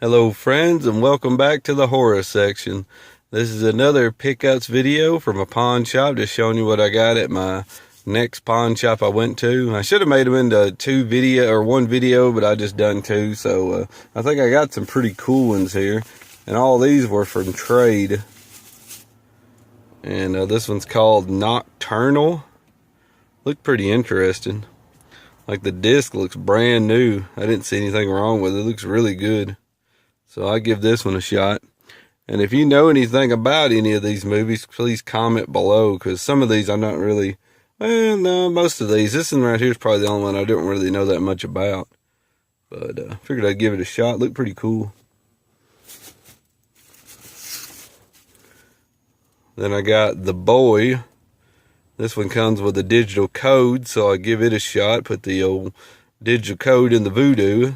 Hello friends, and welcome back to the horror section. This is another pickups video from a pawn shop, just showing you what I got at my next pawn shop I went to. I should have made them into one video, but I just done two, so I think I got some pretty cool ones here. And all these were from trade. And this one's called Nocturnal. Looked pretty interesting. Like the disc looks brand new. I didn't see anything wrong with it. It looks really good. So I give this one a shot. And if you know anything about any of these movies, please comment below, because some of these I'm not really, well, no, most of these. This one right here is probably the only one I don't really know that much about. But I figured I'd give it a shot. Looked pretty cool. Then I got The Boy. This one comes with a digital code, so I give it a shot. Put the old digital code in the Voodoo.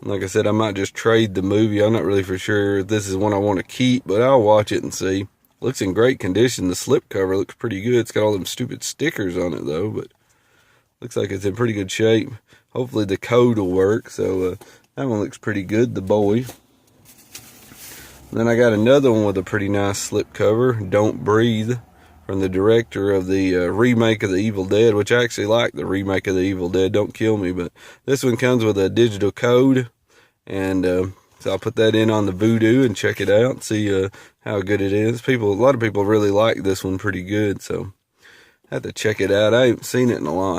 Like I said, I might just trade the movie. I'm not really for sure if this is one I want to keep, but I'll watch it and see. Looks in great condition. The slipcover looks pretty good. It's got all them stupid stickers on it, though, but looks like it's in pretty good shape. Hopefully the code will work, so that one looks pretty good, The Boy. Then I got another one with a pretty nice slipcover, Don't Breathe, from the director of the remake of The Evil Dead, which I actually like the remake of The Evil Dead, Don't Kill Me, but this one comes with a digital code, and so I'll put that in on the Voodoo and check it out, see how good it is. A lot of people really like this one pretty good, so I have to check it out. I haven't seen it in a long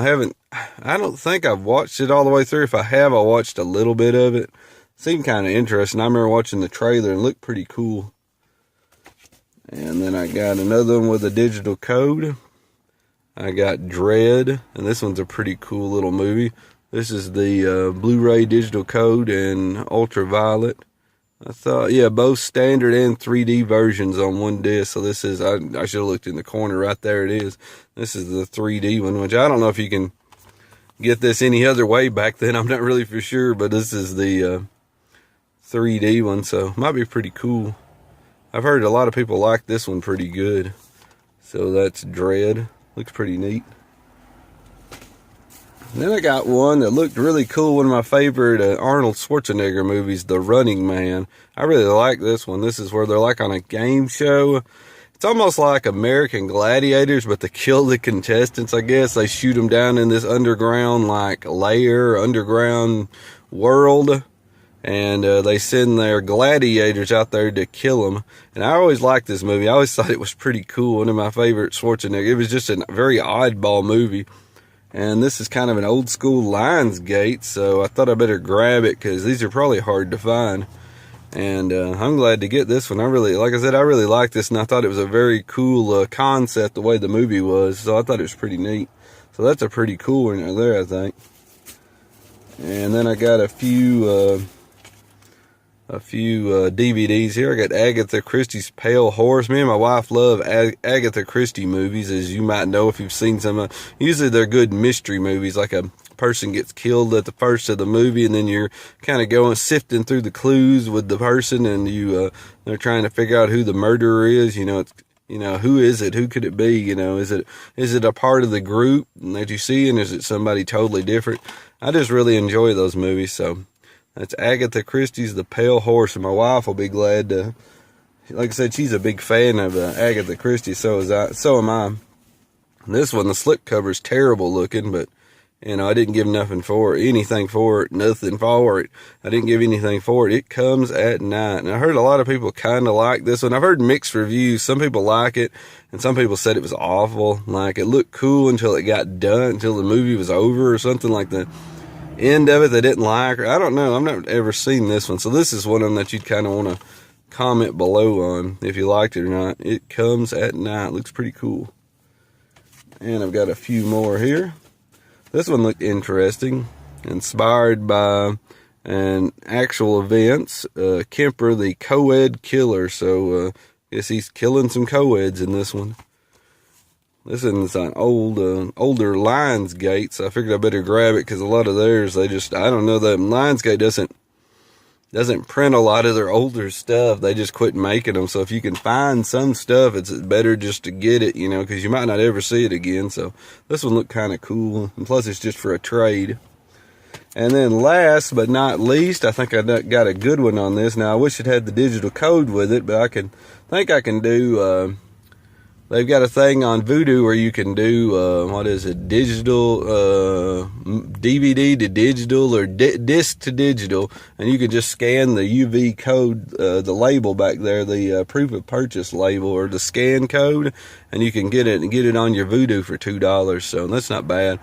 I don't think I've watched it all the way through. If I have, I watched a little bit of it. Seemed kind of interesting. I remember watching the trailer and it looked pretty cool. And then I got another one with a digital code. I got Dread, and this one's a pretty cool little movie. This is the Blu-ray digital code and ultraviolet. I thought, yeah, both standard and 3D versions on one disc. So this is, I should have looked in the corner. Right there it is. This is the 3D one, which I don't know if you can get this any other way back then. I'm not really for sure, but this is the 3D one, so it might be pretty cool. I've heard a lot of people like this one pretty good. So that's Dread. Looks pretty neat. And then I got one that looked really cool. One of my favorite Arnold Schwarzenegger movies, The Running Man. I really like this one. This is where they're like on a game show. It's almost like American Gladiators, but to kill the contestants, I guess. They shoot them down in this underground like lair, underground world. And they send their gladiators out there to kill them. And I always liked this movie. I always thought it was pretty cool. One of my favorite Schwarzenegger. It was just a very oddball movie. And this is kind of an old school Lionsgate, so I thought I better grab it because these are probably hard to find. And I'm glad to get this one. Like I said, I really liked this, and I thought it was a very cool concept the way the movie was. So I thought it was pretty neat. So that's a pretty cool one there, I think. And then I got a few DVDs here. I got Agatha Christie's Pale Horse. Me and my wife love Agatha Christie movies, as you might know if you've seen some. Usually they're good mystery movies, like a person gets killed at the first of the movie, and then you're kind of going sifting through the clues with the person, and they're trying to figure out who the murderer is. Who is it? Who could it be? Is it a part of the group that you see, and is it somebody totally different? I just really enjoy those movies, so. That's Agatha Christie's The Pale Horse, and my wife will be glad to, like I said, she's a big fan of Agatha Christie, so am I. This one, the slipcover's terrible looking, but, I didn't give anything for it. I didn't give anything for it. It Comes at Night. And I heard a lot of people kind of like this one. I've heard mixed reviews. Some people like it, and some people said it was awful. Like, it looked cool until it got done, until the movie was over or something like that. End of it they didn't like, or I don't know. I've never ever seen this one, so this is one of them that you'd kind of want to comment below on if you liked it or not. It Comes at Night. Looks pretty cool. And I've got a few more here. This one looked interesting, inspired by an actual events. Kemper, the co-ed killer, so I guess he's killing some co-eds in this one. This is an older Lionsgate, so I figured I better grab it because a lot of theirs, I don't know, that Lionsgate doesn't print a lot of their older stuff. They just quit making them. So if you can find some stuff, it's better just to get it, because you might not ever see it again. So this one looked kind of cool, and plus it's just for a trade. And then last but not least, I think I got a good one on this. Now I wish it had the digital code with it, but I think I can do, they've got a thing on Vudu where you can do, what is it, digital, DVD to digital or disc to digital, and you can just scan the UV code, the label back there, the proof of purchase label or the scan code, and you can get it on your Vudu for $2. So that's not bad.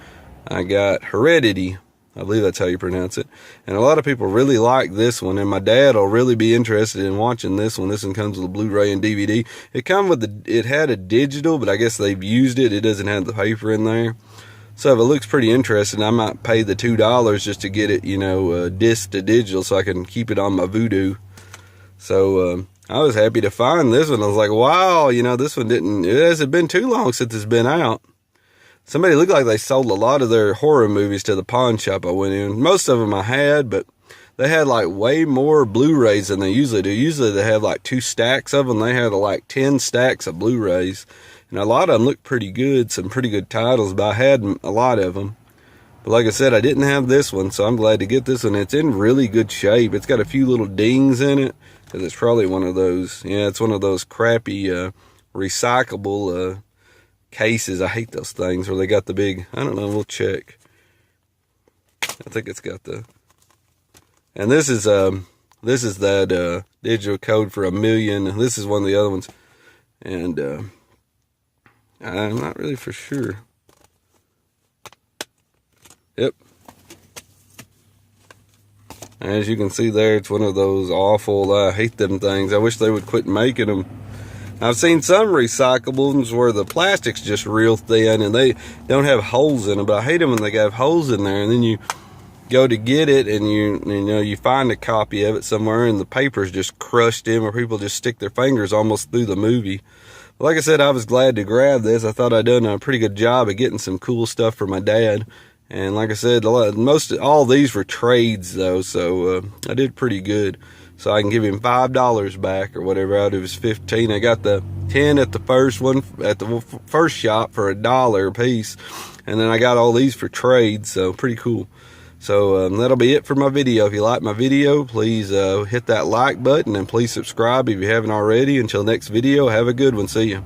I got Heredity. I believe that's how you pronounce it. And a lot of people really like this one, and my dad will really be interested in watching this one. This one comes with a Blu-ray and DVD. It had a digital, but I guess they've used it. It doesn't have the paper in there. So if it looks pretty interesting, I might pay the $2 just to get it, disc to digital so I can keep it on my Vudu. So I was happy to find this one. I was like, wow, this one it hasn't been too long since it's been out. Somebody looked like they sold a lot of their horror movies to the pawn shop I went in. Most of them I had, but they had like way more Blu-rays than they usually do. Usually they have like 2 stacks of them. They had like 10 stacks of Blu-rays. And a lot of them looked pretty good, some pretty good titles, but I had a lot of them. But like I said, I didn't have this one, so I'm glad to get this one. It's in really good shape. It's got a few little dings in it, because it's probably one of those, it's one of those crappy recyclable cases. I hate those things where they got the big, I don't know, we'll check. I think it's got and this is that digital code for $1 million. This is one of the other ones, and I'm not really for sure. Yep. As you can see there, it's one of those awful, I hate them things. I wish they would quit making them. I've seen some recyclables where the plastic's just real thin and they don't have holes in them, but I hate them when they have holes in there, and then you go to get it and you find a copy of it somewhere and the paper's just crushed in, where people just stick their fingers almost through the movie. Like I said, I was glad to grab this. I thought I'd done a pretty good job of getting some cool stuff for my dad. And like I said, all these were trades though, so I did pretty good. So I can give him $5 back or whatever out of his 15. I got the 10 at the first one, at the first shop for $1 a piece. And then I got all these for trades, so pretty cool. So that'll be it for my video. If you like my video, please hit that like button and please subscribe if you haven't already. Until next video, have a good one. See ya.